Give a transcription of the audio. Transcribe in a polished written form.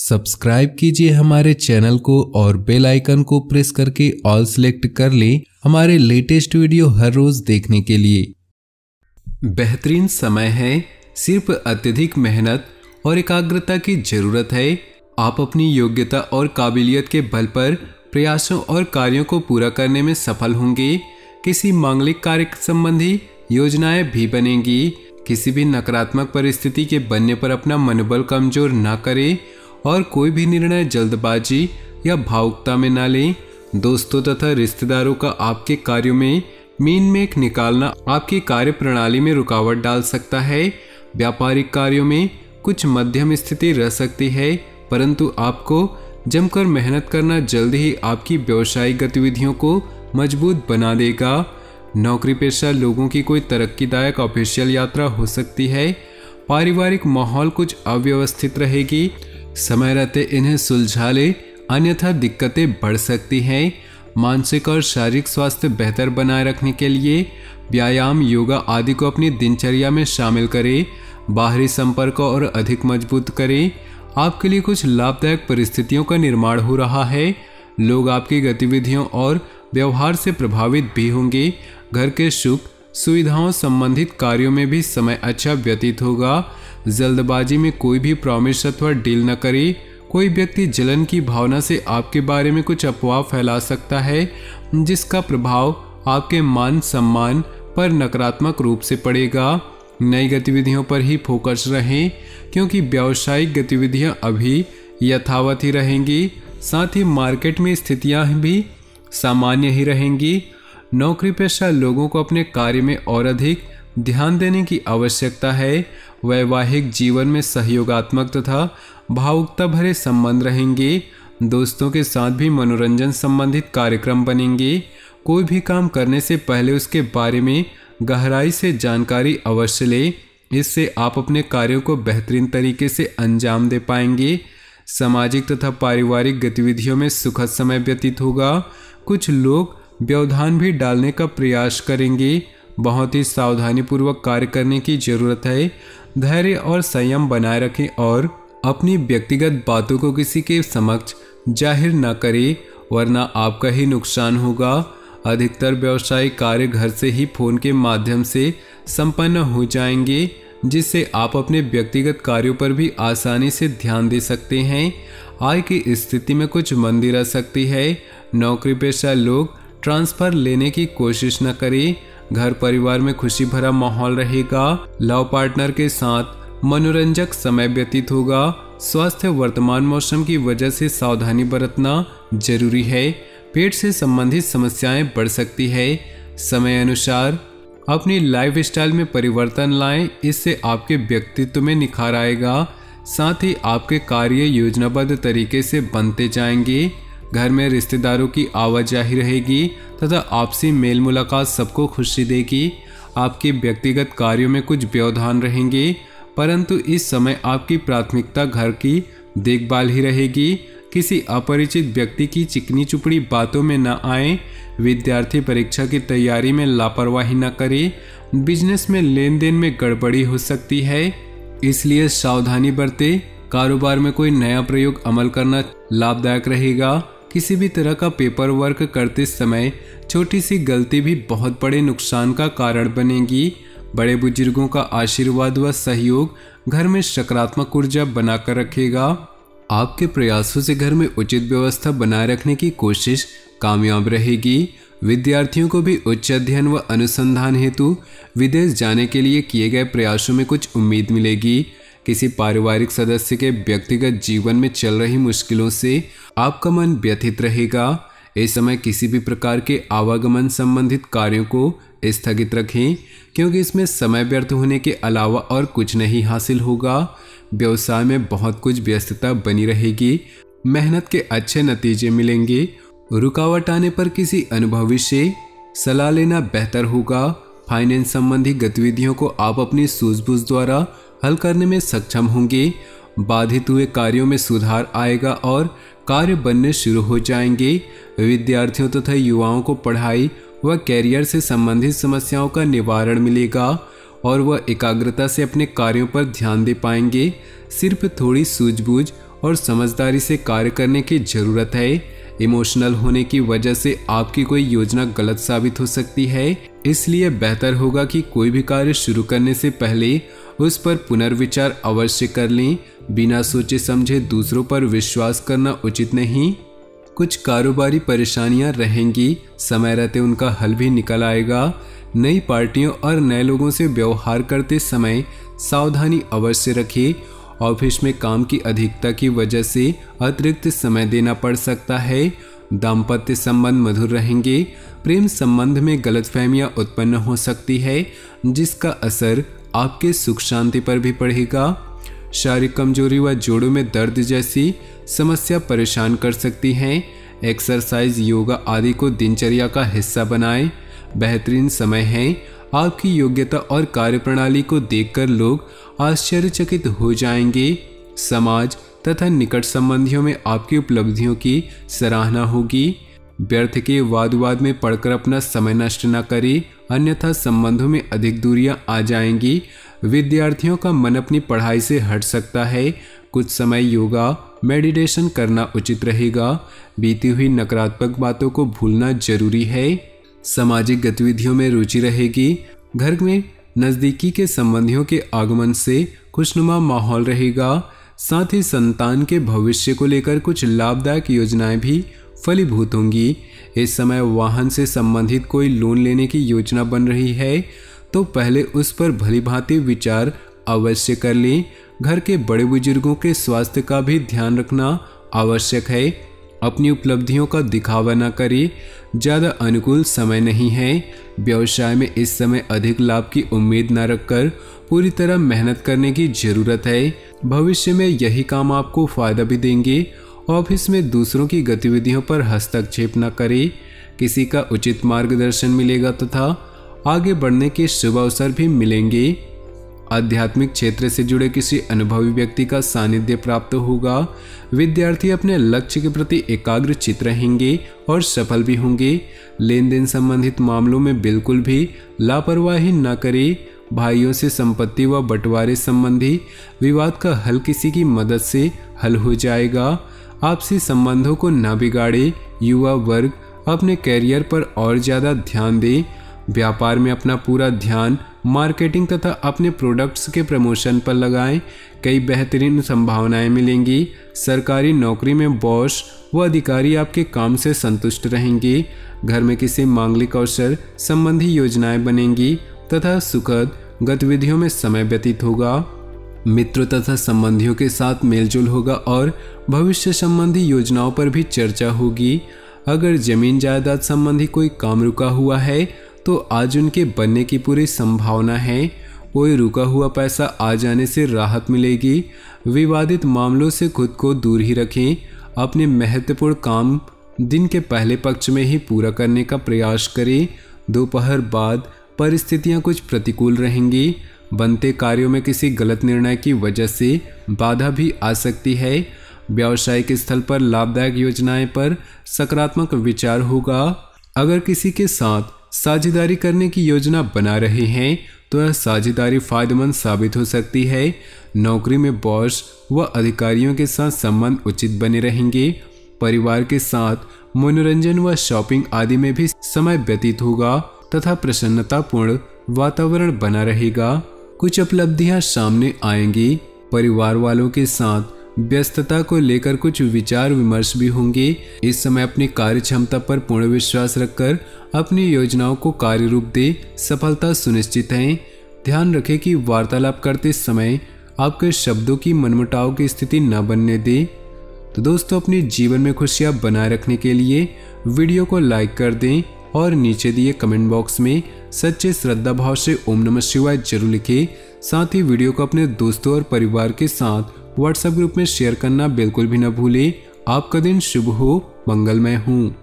Subscribe कीजिए हमारे channel को और बेल आइकन को प्रेस करके ऑल सेलेक्ट कर लें हमारे लेटेस्ट वीडियो हर रोज देखने के लिए। बेहतरीन समय है, सिर्फ अत्यधिक मेहनत और एकाग्रता की जरूरत है। आप अपनी योग्यता और काबिलियत के बल पर प्रयासों और कार्यों को पूरा करने में सफल होंगे। किसी मांगलिक कार्य संबंधी योजनाएं भी बनेंगी। किसी भी नकारात्मक परिस्थिति के बनने पर अपना मनोबल कमजोर ना करें और कोई भी निर्णय जल्दबाजी या भावुकता में ना लें। दोस्तों तथा रिश्तेदारों का आपके कार्यों में मीन मेख निकालना आपकी कार्य प्रणाली में रुकावट डाल सकता है। व्यापारिक कार्यों में कुछ मध्यम स्थिति रह सकती है, परंतु आपको जमकर मेहनत करना जल्द ही आपकी व्यवसायिक गतिविधियों को मजबूत बना देगा। नौकरी पेशा लोगों की कोई तरक्कीदायक ऑफिशियल यात्रा हो सकती है। पारिवारिक माहौल कुछ अव्यवस्थित रहेगी। समय रहते इन्हें सुलझा ले, अन्यथा दिक्कतें बढ़ सकती हैं। मानसिक और शारीरिक स्वास्थ्य बेहतर बनाए रखने के लिए व्यायाम, योगा आदि को अपनी दिनचर्या में शामिल करें। बाहरी संपर्क और अधिक मजबूत करें। आपके लिए कुछ लाभदायक परिस्थितियों का निर्माण हो रहा है। लोग आपकी गतिविधियों और व्यवहार से प्रभावित भी होंगे। घर के सुख सुविधाओं संबंधित कार्यों में भी समय अच्छा व्यतीत होगा। जल्दबाजी में कोई भी प्रॉमिस अथवा डील न करे। कोई व्यक्ति जलन की भावना से आपके बारे में कुछ अफवाह फैला सकता है, जिसका प्रभाव आपके मान सम्मान पर नकारात्मक रूप से पड़ेगा। नई गतिविधियों पर ही फोकस रहें, क्योंकि व्यावसायिक गतिविधियां अभी यथावत ही रहेंगी। साथ ही मार्केट में स्थितियां भी सामान्य ही रहेंगी। नौकरी पेशा लोगों को अपने कार्य में और अधिक ध्यान देने की आवश्यकता है। वैवाहिक जीवन में सहयोगात्मक तथा भावुकता भरे संबंध रहेंगे। दोस्तों के साथ भी मनोरंजन संबंधित कार्यक्रम बनेंगे। कोई भी काम करने से पहले उसके बारे में गहराई से जानकारी अवश्य लें। इससे आप अपने कार्यों को बेहतरीन तरीके से अंजाम दे पाएंगे। सामाजिक तथा पारिवारिक गतिविधियों में सुखद समय व्यतीत होगा। कुछ लोग व्यवधान भी डालने का प्रयास करेंगे। बहुत ही सावधानीपूर्वक कार्य करने की जरूरत है। धैर्य और संयम बनाए रखें और अपनी व्यक्तिगत बातों को किसी के समक्ष जाहिर न करें, वरना आपका ही नुकसान होगा। अधिकतर व्यावसायिक कार्य घर से ही फोन के माध्यम से संपन्न हो जाएंगे, जिससे आप अपने व्यक्तिगत कार्यों पर भी आसानी से ध्यान दे सकते हैं। आय की स्थिति में कुछ मंदी रह सकती है। नौकरी पेशा लोग ट्रांसफर लेने की कोशिश न करें। घर परिवार में खुशी भरा माहौल रहेगा। लव पार्टनर के साथ मनोरंजक समय व्यतीत होगा। स्वास्थ्य वर्तमान मौसम की वजह से सावधानी बरतना जरूरी है। पेट से संबंधित समस्याएं बढ़ सकती है। समय अनुसार अपनी लाइफ स्टाइल में परिवर्तन लाएं, इससे आपके व्यक्तित्व में निखार आएगा। साथ ही आपके कार्य योजनाबद्ध तरीके से बनते जाएंगे। घर में रिश्तेदारों की आवाजाही रहेगी तथा आपसी मेल मुलाकात सबको खुशी देगी। आपके व्यक्तिगत कार्यों में कुछ व्यवधान रहेंगे, परंतु इस समय आपकी प्राथमिकता घर की देखभाल ही रहेगी। किसी अपरिचित व्यक्ति की चिकनी चुपड़ी बातों में न आए। विद्यार्थी परीक्षा की तैयारी में लापरवाही न करे। बिजनेस में लेन देन में गड़बड़ी हो सकती है, इसलिए सावधानी बरते। कारोबार में कोई नया प्रयोग अमल करना लाभदायक रहेगा। किसी भी तरह का पेपर वर्क करते समय छोटी सी गलती भी बहुत बड़े नुकसान का कारण बनेगी। बड़े बुजुर्गों का आशीर्वाद व सहयोग घर में सकारात्मक ऊर्जा बनाकर रखेगा। आपके प्रयासों से घर में उचित व्यवस्था बनाए रखने की कोशिश कामयाब रहेगी। विद्यार्थियों को भी उच्च अध्ययन व अनुसंधान हेतु विदेश जाने के लिए किए गए प्रयासों में कुछ उम्मीद मिलेगी। किसी पारिवारिक सदस्य के व्यक्तिगत जीवन में चल रही मुश्किलों से आपका मन व्यथित रहेगा। इस समय किसी भी प्रकार के आवागमन संबंधित कार्यों को स्थगित रखें, क्योंकि इसमें समय व्यर्थ होने के अलावा और कुछ नहीं हासिल होगा। व्यवसाय में बहुत कुछ व्यस्तता बनी रहेगी। मेहनत के अच्छे नतीजे मिलेंगे। रुकावट आने पर किसी अनुभवी से सलाह लेना बेहतर होगा। फाइनेंस संबंधी गतिविधियों को आप अपनी सूझबूझ द्वारा हल करने में सक्षम होंगे। बाधित हुए कार्यों में सुधार आएगा और कार्य बनने शुरू हो जाएंगे। विद्यार्थियों तथा युवाओं को पढ़ाई व कैरियर से संबंधित समस्याओं का निवारण मिलेगा और वह एकाग्रता से अपने कार्यों पर ध्यान दे पाएंगे। सिर्फ थोड़ी सूझबूझ और समझदारी से कार्य करने की जरूरत है। इमोशनल होने की वजह से आपकी कोई योजना गलत साबित हो सकती है, इसलिए बेहतर होगा कि कोई भी कार्य शुरू करने से पहले उस पर पुनर्विचार अवश्य कर लें। बिना सोचे समझे दूसरों पर विश्वास करना उचित नहीं। कुछ कारोबारी परेशानियां रहेंगी, समय रहते उनका हल भी निकल आएगा। नई पार्टियों और नए लोगों से व्यवहार करते समय सावधानी अवश्य रखें। ऑफिस में काम की अधिकता की वजह से अतिरिक्त समय देना पड़ सकता है। दाम्पत्य संबंध मधुर रहेंगे। प्रेम संबंध में गलतफहमियां उत्पन्न हो सकती है, जिसका असर आपके सुख शांति पर भी पड़ेगा। शारीरिक कमजोरी व जोड़ों में दर्द जैसी समस्या परेशान कर सकती हैं। एक्सरसाइज, योगा आदि को दिनचर्या का हिस्सा बनाएं। बेहतरीन समय है। आपकी योग्यता और कार्यप्रणाली को देखकर लोग आश्चर्यचकित हो जाएंगे। समाज तथा निकट संबंधियों में आपकी उपलब्धियों की सराहना होगी। व्यर्थ के वाद विवाद में पड़कर अपना समय नष्ट न करें, अन्यथा संबंधों में अधिक दूरियां आ जाएंगी। विद्यार्थियों का मन अपनी पढ़ाई से हट सकता है। कुछ समय योगा मेडिटेशन करना उचित रहेगा। बीती हुई नकारात्मक बातों को भूलना जरूरी है। सामाजिक गतिविधियों में रुचि रहेगी। घर में नज़दीकी के संबंधियों के आगमन से खुशनुमा माहौल रहेगा। साथ ही संतान के भविष्य को लेकर कुछ लाभदायक योजनाएं भी फलीभूत होंगी। इस समय वाहन से संबंधित कोई लोन लेने की योजना बन रही है तो पहले उस पर भलीभांति विचार अवश्य कर लें। घर के बड़े बुजुर्गों के स्वास्थ्य का भी ध्यान रखना आवश्यक है। अपनी उपलब्धियों का दिखावा न करें, ज़्यादा अनुकूल समय नहीं है। व्यवसाय में इस समय अधिक लाभ की उम्मीद न रखकर पूरी तरह मेहनत करने की जरूरत है। भविष्य में यही काम आपको फायदा भी देंगे। ऑफिस में दूसरों की गतिविधियों पर हस्तक्षेप न करें, किसी का उचित मार्गदर्शन मिलेगा तथा आगे बढ़ने के शुभ अवसर भी मिलेंगे। आध्यात्मिक क्षेत्र से जुड़े किसी अनुभवी व्यक्ति का सानिध्य प्राप्त होगा। विद्यार्थी अपने लक्ष्य के प्रति एकाग्रचित रहेंगे और सफल भी होंगे। लेन देन संबंधित मामलों में बिल्कुल भी लापरवाही न करें। भाइयों से संपत्ति व बंटवारे संबंधी विवाद का हल किसी की मदद से हल हो जाएगा। आपसी संबंधों को न बिगाड़े। युवा वर्ग अपने कैरियर पर और ज़्यादा ध्यान दे। व्यापार में अपना पूरा ध्यान मार्केटिंग तथा अपने प्रोडक्ट्स के प्रमोशन पर लगाएं। कई बेहतरीन संभावनाएं मिलेंगी। सरकारी नौकरी में बॉस व अधिकारी आपके काम से संतुष्ट रहेंगे। घर में किसी मांगलिक अवसर संबंधी योजनाएं बनेंगी तथा सुखद गतिविधियों में समय व्यतीत होगा। मित्रों तथा संबंधियों के साथ मेलजोल होगा और भविष्य संबंधी योजनाओं पर भी चर्चा होगी। अगर जमीन जायदाद संबंधी कोई काम रुका हुआ है तो आज उनके बनने की पूरी संभावना है। कोई रुका हुआ पैसा आ जाने से राहत मिलेगी। विवादित मामलों से खुद को दूर ही रखें। अपने महत्वपूर्ण काम दिन के पहले पक्ष में ही पूरा करने का प्रयास करें। दोपहर बाद परिस्थितियां कुछ प्रतिकूल रहेंगी। बनते कार्यों में किसी गलत निर्णय की वजह से बाधा भी आ सकती है। व्यावसायिक स्थल पर लाभदायक योजनाएं पर सकारात्मक विचार होगा। अगर किसी के साथ साझेदारी करने की योजना बना रहे हैं तो यह साझेदारी फायदेमंद साबित हो सकती है। नौकरी में बॉस व अधिकारियों के साथ संबंध उचित बने रहेंगे। परिवार के साथ मनोरंजन व शॉपिंग आदि में भी समय व्यतीत होगा तथा प्रसन्नतापूर्ण वातावरण बना रहेगा। कुछ उपलब्धियां सामने आएंगी। परिवार वालों के साथ व्यस्तता को लेकर कुछ विचार विमर्श भी होंगे। इस समय अपनी कार्य क्षमता पर पूर्ण विश्वास रखकर अपनी योजनाओं को कार्य रूप दे, सफलता सुनिश्चित है। ध्यान रखें कि वार्तालाप करते समय आपके शब्दों की मनमुटाव की स्थिति न बनने दे। तो दोस्तों, अपने जीवन में खुशियां बनाए रखने के लिए वीडियो को लाइक कर दें और नीचे दिए कमेंट बॉक्स में सच्चे श्रद्धा भाव से ओम नमः शिवाय जरूर लिखें। साथ ही वीडियो को अपने दोस्तों और परिवार के साथ व्हाट्सएप ग्रुप में शेयर करना बिल्कुल भी न भूलें। आपका दिन शुभ हो, मंगलमय हो।